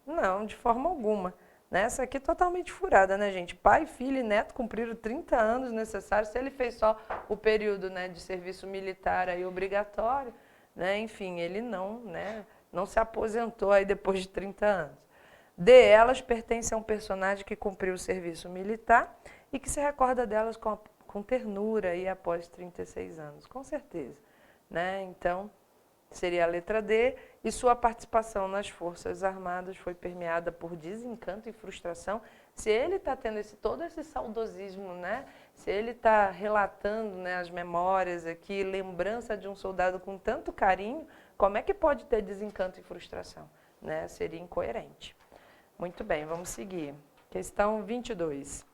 Não, de forma alguma. Né? Essa aqui é totalmente furada, né, gente? Pai, filho e neto cumpriram 30 anos necessários. Se ele fez só o período, né, de serviço militar aí obrigatório, né, enfim, ele não, né, não se aposentou aí depois de 30 anos. D, elas pertencem a um personagem que cumpriu o serviço militar e que se recorda delas com ternura aí após 36 anos, com certeza. Né? Então, seria a letra D, e sua participação nas Forças Armadas foi permeada por desencanto e frustração. Se ele está tendo todo esse saudosismo, né? Se ele está relatando, né, as memórias aqui, lembrança de um soldado com tanto carinho, como é que pode ter desencanto e frustração? Né? Seria incoerente. Muito bem, vamos seguir. Questão 22.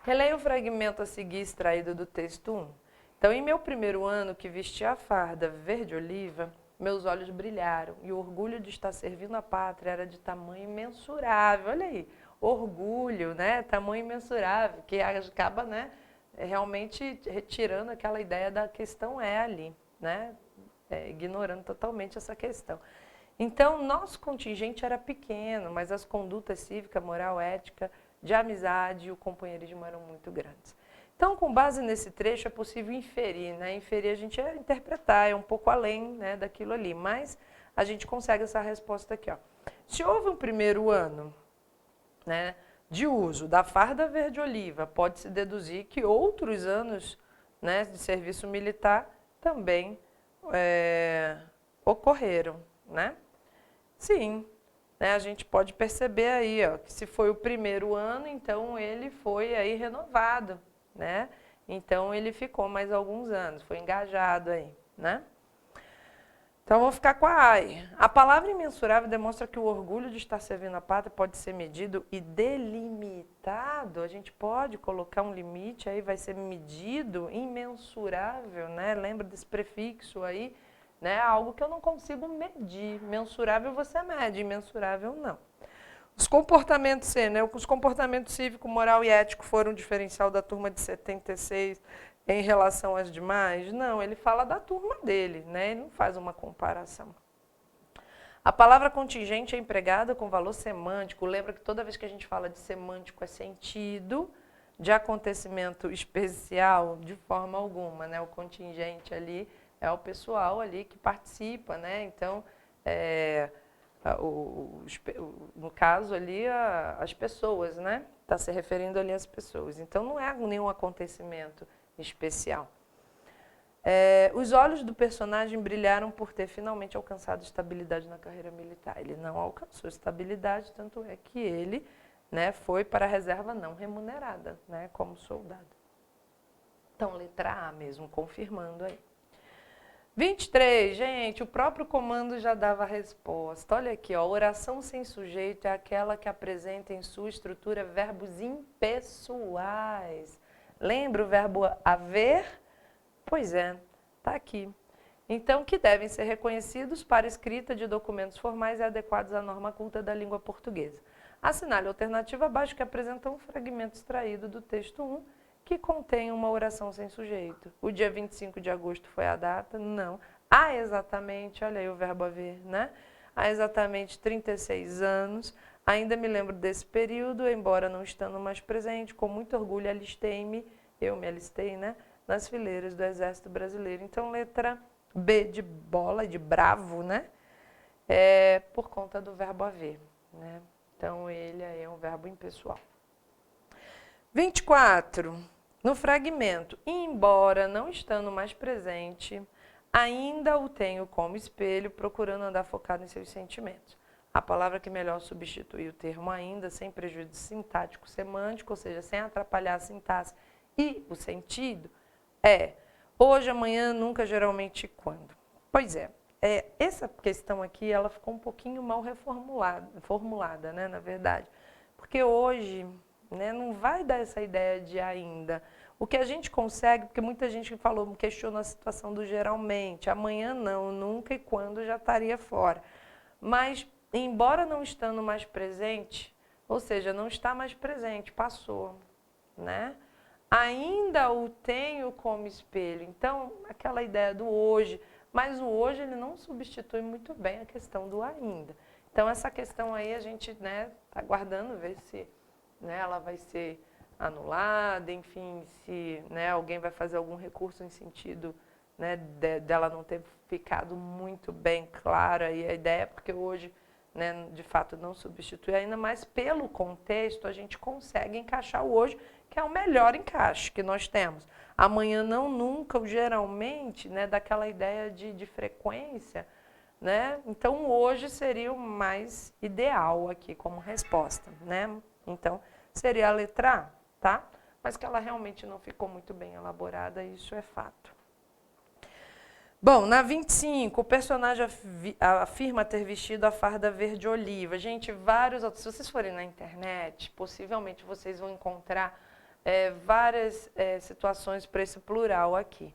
Releia o fragmento a seguir extraído do texto 1. Então, em meu primeiro ano que vesti a farda verde-oliva, meus olhos brilharam e o orgulho de estar servindo a pátria era de tamanho imensurável. Olha aí, orgulho, né? Tamanho imensurável, que acaba, né, realmente retirando aquela ideia da questão E ali, né? Ignorando totalmente essa questão. Então, nosso contingente era pequeno, mas as condutas cívica, moral, ética, de amizade e o companheirismo eram muito grandes. Então, com base nesse trecho, é possível inferir, né? Inferir a gente é interpretar, é um pouco além, né, daquilo ali, mas a gente consegue essa resposta aqui, ó. Se houve um primeiro ano, né, de uso da farda verde-oliva, pode-se deduzir que outros anos, né, de serviço militar também ocorreram, né? Sim, né, a gente pode perceber aí, ó, que se foi o primeiro ano, então ele foi aí renovado, né? Então ele ficou mais alguns anos, foi engajado aí, né? Então vamos ficar com a AI. A palavra imensurável demonstra que o orgulho de estar servindo a pátria pode ser medido e delimitado. A gente pode colocar um limite aí, vai ser medido, imensurável, né? Lembra desse prefixo aí? Né? Algo que eu não consigo medir. Mensurável você mede, imensurável não. Os comportamentos C, né? Os comportamentos cívico, moral e ético foram o diferencial da turma de 76 em relação às demais? Não, ele fala da turma dele, né? Ele não faz uma comparação. A palavra contingente é empregada com valor semântico. Lembra que toda vez que a gente fala de semântico é sentido, de acontecimento especial, de forma alguma, né? O contingente ali é o pessoal ali que participa, né? Então, no caso ali, as pessoas, né? Está se referindo ali às pessoas. Então, não é nenhum acontecimento especial. Os olhos do personagem brilharam por ter finalmente alcançado estabilidade na carreira militar. Ele não alcançou estabilidade, tanto é que ele, né, foi para a reserva não remunerada, né, como soldado. Então, letra A mesmo, confirmando aí. 23, gente, o próprio comando já dava a resposta. Olha aqui, ó, oração sem sujeito é aquela que apresenta em sua estrutura verbos impessoais. Lembra o verbo haver? Pois é, está aqui. Então, que devem ser reconhecidos para escrita de documentos formais e adequados à norma culta da língua portuguesa. Assinale a alternativa abaixo que apresenta um fragmento extraído do texto 1, que contém uma oração sem sujeito. O dia 25 de agosto foi a data? Não. Exatamente, olha aí o verbo haver, né? há exatamente 36 anos. Ainda me lembro desse período, embora não estando mais presente, com muito orgulho eu me alistei, né, nas fileiras do Exército Brasileiro. Então, letra B de bola, de bravo, né, por conta do verbo haver, né? Então, ele é um verbo impessoal. 24. No fragmento, embora não estando mais presente, ainda o tenho como espelho, procurando andar focado em seus sentimentos. A palavra que melhor substitui o termo ainda, sem prejuízo sintático semântico, ou seja, sem atrapalhar a sintaxe e o sentido, é hoje, amanhã, nunca, geralmente, quando. Pois é, essa questão aqui ela ficou um pouquinho mal formulada, né, na verdade. Porque hoje, né, não vai dar essa ideia de ainda. O que a gente consegue, porque muita gente questiona a situação do geralmente, amanhã não, nunca e quando já estaria fora. Mas, embora não estando mais presente, ou seja, não está mais presente, passou, né? Ainda o tenho como espelho. Então, aquela ideia do hoje, mas o hoje ele não substitui muito bem a questão do ainda. Então, essa questão aí a gente, né, está aguardando ver se, né, ela vai ser anulada, enfim, se, né, alguém vai fazer algum recurso em sentido, né, dela não ter ficado muito bem clara e a ideia, porque hoje, né, de fato não substitui ainda, mas pelo contexto a gente consegue encaixar o hoje, que é o melhor encaixe que nós temos. Amanhã não, nunca, geralmente, né, daquela ideia de frequência, né? Então hoje seria o mais ideal aqui como resposta, né? Então seria a letra A, tá? Mas que ela realmente não ficou muito bem elaborada, isso é fato. Bom, na 25, o personagem afirma ter vestido a farda verde-oliva. Gente, se vocês forem na internet, possivelmente vocês vão encontrar várias situações para esse plural aqui,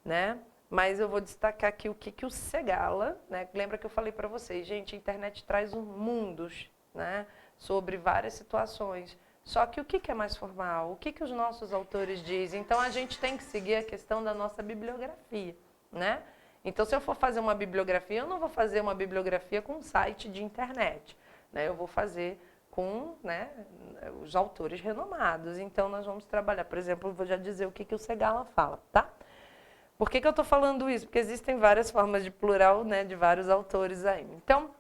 né? Mas eu vou destacar aqui o que o Segala, né? Lembra que eu falei para vocês, gente, a internet traz mundos, né, sobre várias situações. Só que o que é mais formal? O que os nossos autores dizem? Então, a gente tem que seguir a questão da nossa bibliografia, né? Então, se eu for fazer uma bibliografia, eu não vou fazer uma bibliografia com um site de internet, né? Eu vou fazer com, né, os autores renomados. Então, nós vamos trabalhar, por exemplo, eu vou já dizer o que o Segala fala, tá? Por que eu estou falando isso? Porque existem várias formas de plural, né, de vários autores aí. Então,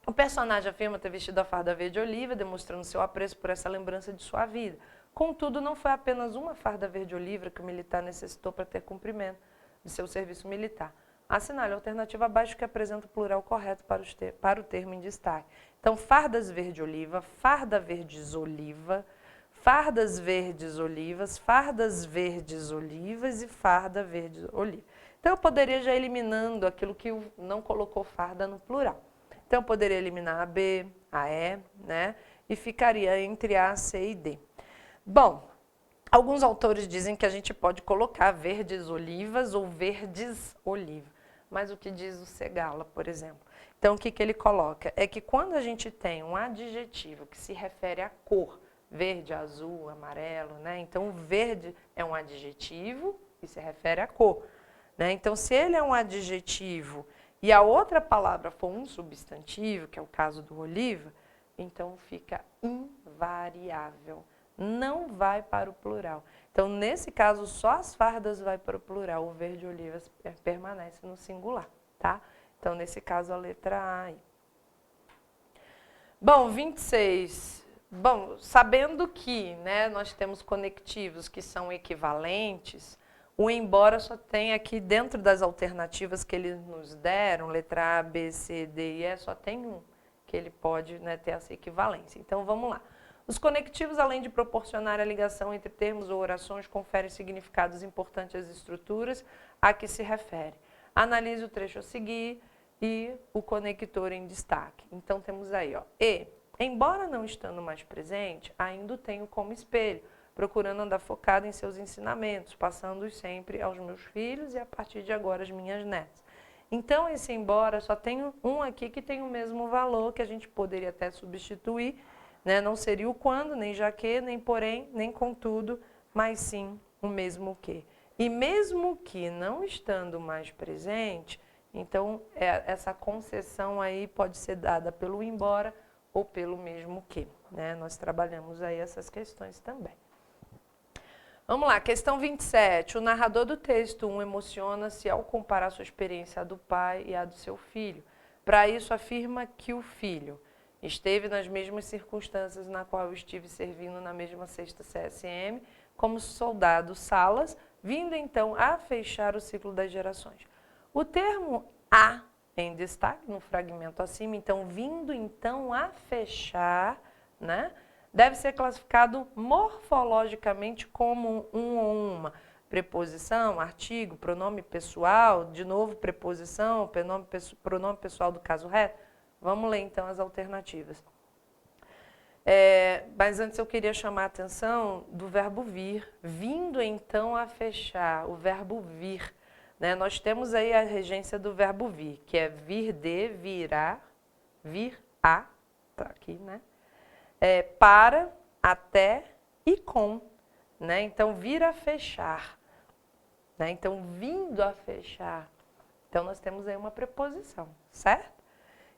o personagem afirma ter vestido a farda verde-oliva, demonstrando seu apreço por essa lembrança de sua vida. Contudo, não foi apenas uma farda verde-oliva que o militar necessitou para ter cumprimento de seu serviço militar. Assinale a alternativa abaixo que apresenta o plural correto para o termo em destaque. Então, fardas verde-oliva, farda verdes-oliva, fardas verdes-olivas, fardas verdes-olivas e farda verde-oliva. Então, eu poderia já eliminando aquilo que não colocou farda no plural. Então, eu poderia eliminar a B, a E, né? E ficaria entre A, C e D. Bom, alguns autores dizem que a gente pode colocar verdes-olivas ou verdes-oliva. Mas o que diz o Segala, por exemplo? Então, o que ele coloca? É que quando a gente tem um adjetivo que se refere à cor, verde, azul, amarelo, né? Então, o verde é um adjetivo e se refere à cor, né? Então, se ele é um adjetivo e a outra palavra for um substantivo, que é o caso do oliva, então fica invariável. Não vai para o plural. Então, nesse caso, só as fardas vai para o plural. O verde-olivas permanece no singular, tá? Então, nesse caso, a letra A aí. Bom, 26. Bom, sabendo que, né, nós temos conectivos que são equivalentes, o embora só tem aqui, dentro das alternativas que eles nos deram, letra A, B, C, D e E, só tem um que ele pode, né, ter essa equivalência. Então, vamos lá. Os conectivos, além de proporcionar a ligação entre termos ou orações, conferem significados importantes às estruturas a que se refere. Analise o trecho a seguir e o conector em destaque. Então, temos aí, ó, E. Embora não estando mais presente, ainda o tenho como espelho, procurando andar focado em seus ensinamentos, passando-os sempre aos meus filhos e, a partir de agora, às minhas netas. Então, esse embora, só tem um aqui que tem o mesmo valor, que a gente poderia até substituir, né? Não seria o quando, nem já que, nem porém, nem contudo, mas sim o mesmo que. E mesmo que não estando mais presente, Então, essa concessão aí pode ser dada pelo embora ou pelo mesmo que, né? Nós trabalhamos aí essas questões também. Vamos lá, questão 27. O narrador do texto 1 emociona-se ao comparar sua experiência à do pai e à do seu filho. Para isso, afirma que o filho esteve nas mesmas circunstâncias na qual eu estive servindo na mesma 6ª CSM, como soldado Salas, vindo então a fechar o ciclo das gerações. O termo a em destaque no fragmento acima, então, vindo então a fechar, né, deve ser classificado morfologicamente como um ou uma. Preposição, artigo, pronome pessoal, de novo preposição, pronome pessoal do caso reto. Vamos ler então as alternativas. Mas antes eu queria chamar a atenção do verbo vir, vindo então a fechar, o verbo vir. Né? Nós temos aí a regência do verbo vir, que é vir de, virá, vir a, tá aqui, né? Para, até e com. Né? Então, vir a fechar. Né? Então, vindo a fechar. Então, nós temos aí uma preposição, certo?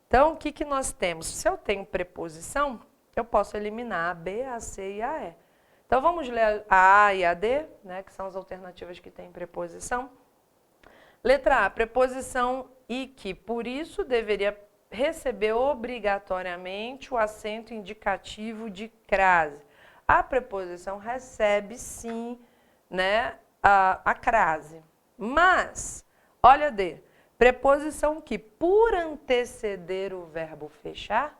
Então, o que, que nós temos? Se eu tenho preposição, eu posso eliminar a B, a C e a E. Então, vamos ler a e a D, né, que são as alternativas que têm preposição. Letra A, preposição e que, por isso, deveria receber obrigatoriamente o acento indicativo de crase. A preposição recebe, sim, né, a crase. Mas, olha D, preposição que, por anteceder o verbo fechar,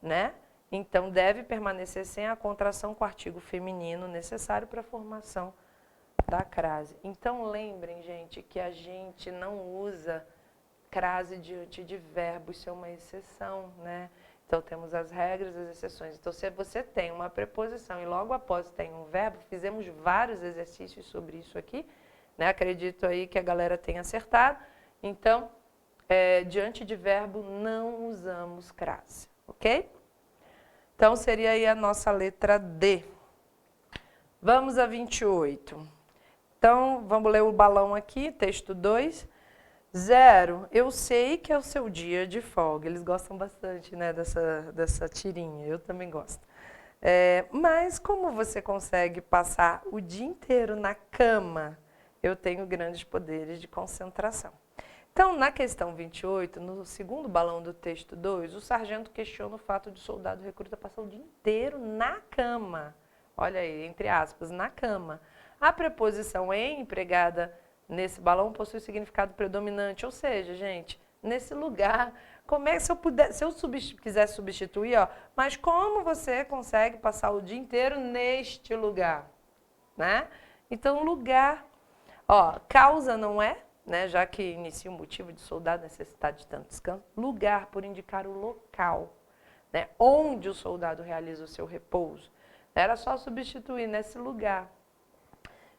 né, então deve permanecer sem a contração com o artigo feminino necessário para a formação da crase. Então, lembrem, gente, que a gente não usa crase diante de verbo, isso é uma exceção, né? Então, temos as regras e as exceções. Então, se você tem uma preposição e logo após tem um verbo, fizemos vários exercícios sobre isso aqui, né? Acredito aí que a galera tenha acertado. Então, diante de verbo, não usamos crase, ok? Então, seria aí a nossa letra D. Vamos a 28. Então, vamos ler o balão aqui, texto 2. 0, eu sei que é o seu dia de folga. Eles gostam bastante, né, dessa tirinha, eu também gosto. Mas como você consegue passar o dia inteiro na cama? Eu tenho grandes poderes de concentração. Então, na questão 28, no segundo balão do texto 2, o sargento questiona o fato de o soldado recruta passar o dia inteiro na cama. Olha aí, entre aspas, na cama. A preposição em, empregada nesse balão, possui significado predominante, ou seja, gente, nesse lugar, como é que se eu quiser substituir, ó, mas como você consegue passar o dia inteiro neste lugar, né? Então, lugar, ó, causa não é, né, já que inicia o motivo de soldado necessitar de tanto descanso, lugar por indicar o local, né, onde o soldado realiza o seu repouso. Era só substituir nesse lugar.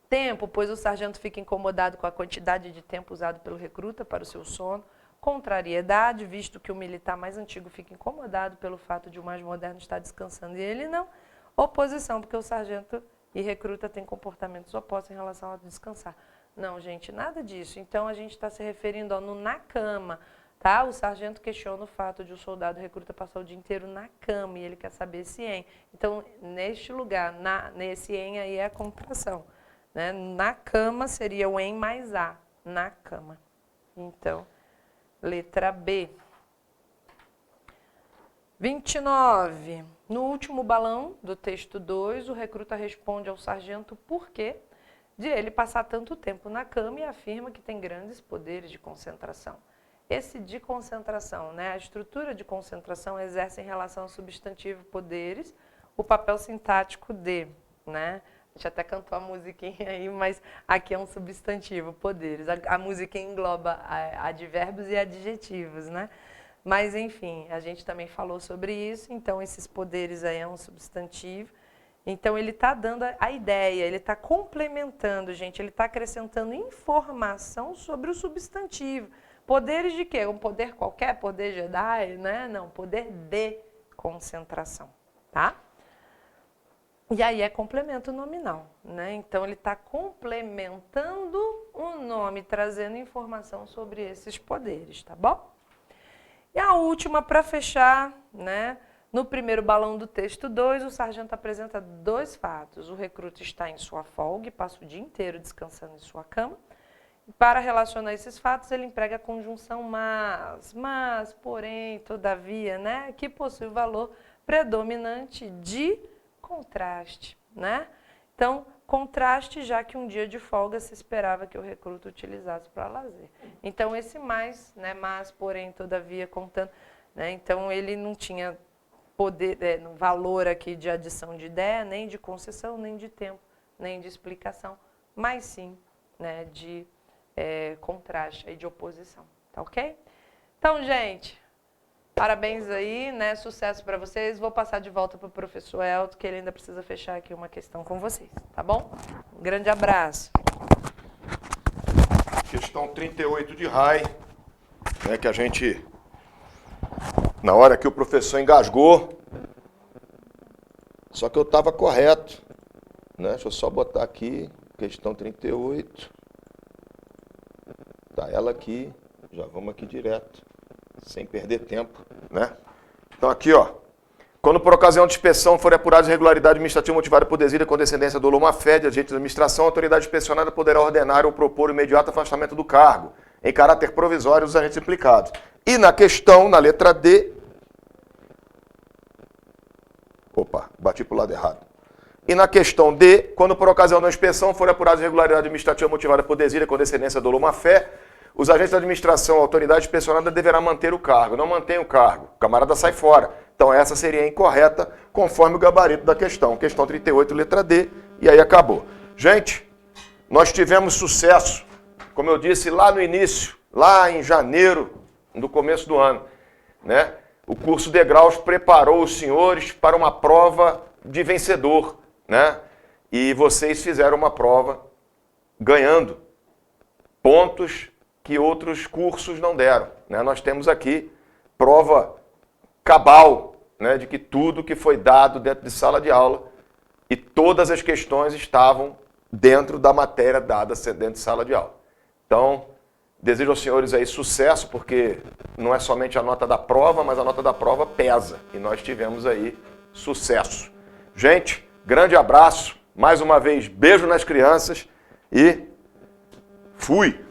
Tempo, pois o sargento fica incomodado com a quantidade de tempo usado pelo recruta para o seu sono. Contrariedade, visto que o militar mais antigo fica incomodado pelo fato de o mais moderno estar descansando e ele não. Oposição, porque o sargento e recruta têm comportamentos opostos em relação ao descansar. Não, gente, nada disso. Então, a gente está se referindo ao no na cama, tá? O sargento questiona o fato de o soldado recruta passar o dia inteiro na cama e ele quer saber se em. Então, neste lugar, nesse em aí é a contração. Né? Na cama seria o em mais a, na cama. Então, letra B. 29. No último balão do texto 2, o recruta responde ao sargento por quê de ele passar tanto tempo na cama e afirma que tem grandes poderes de concentração. Esse de concentração, né? A estrutura de concentração exerce em relação ao substantivo poderes o papel sintático de, né? A gente até cantou a musiquinha aí, mas aqui é um substantivo, poderes. A musiquinha engloba advérbios e adjetivos, né? Mas, enfim, a gente também falou sobre isso, então esses poderes aí é um substantivo. Então, ele está dando a ideia, ele está complementando, gente, ele está acrescentando informação sobre o substantivo. Poderes de quê? Um poder qualquer, poder Jedi, né? Não, poder de concentração, tá? E aí é complemento nominal, né? Então, ele está complementando o nome. nome trazendo informação sobre esses poderes, tá bom? E a última, para fechar, né? No primeiro balão do texto 2, o sargento apresenta 2 fatos. O recruta está em sua folga e passa o dia inteiro descansando em sua cama. E para relacionar esses fatos, ele emprega a conjunção mas, porém, todavia, né? Que possui o valor predominante de contraste, né? Então, contraste, já que um dia de folga se esperava que o recruta utilizasse para lazer. Então, esse mais, né? Mas, porém, todavia, contando, né? Então, ele não tinha poder, no valor aqui de adição de ideia, nem de concessão, nem de tempo, nem de explicação, mas sim, né, de contraste, aí, de oposição, tá ok? Então, gente, parabéns aí, né, sucesso para vocês. Vou passar de volta para o professor Elton, que ele ainda precisa fechar aqui uma questão com vocês, tá bom? Um grande abraço. Questão 38 de RAI, né, que a gente... Na hora que o professor engasgou, só que eu estava correto, né? Deixa eu só botar aqui, questão 38. Tá ela aqui, já vamos aqui direto, sem perder tempo, né? Então aqui, ó. Quando por ocasião de inspeção forem apuradas irregularidade administrativa motivada por desídia com descendência do má-fé de agente da administração, a autoridade inspecionada poderá ordenar ou propor o imediato afastamento do cargo, em caráter provisório dos agentes implicados. E na questão, na letra D... Opa, bati para o lado errado. E na questão D, quando por ocasião da inspeção for apurada irregularidade administrativa motivada por desídia com descendência do má-fé, os agentes da administração, a autoridade inspecionada deverá manter o cargo. Não mantém o cargo, o camarada sai fora. Então essa seria incorreta, conforme o gabarito da questão. Questão 38, letra D, e aí acabou. Gente, nós tivemos sucesso, como eu disse lá no início, lá em janeiro, no começo do ano, né? O curso Degraus preparou os senhores para uma prova de vencedor, né? E vocês fizeram uma prova ganhando pontos que outros cursos não deram, né? Nós temos aqui prova cabal, né, de que tudo que foi dado dentro de sala de aula e todas as questões estavam dentro da matéria dada dentro de sala de aula. Então, desejo aos senhores aí sucesso, porque não é somente a nota da prova, mas a nota da prova pesa. E nós tivemos aí sucesso. Gente, grande abraço. Mais uma vez, beijo nas crianças e fui!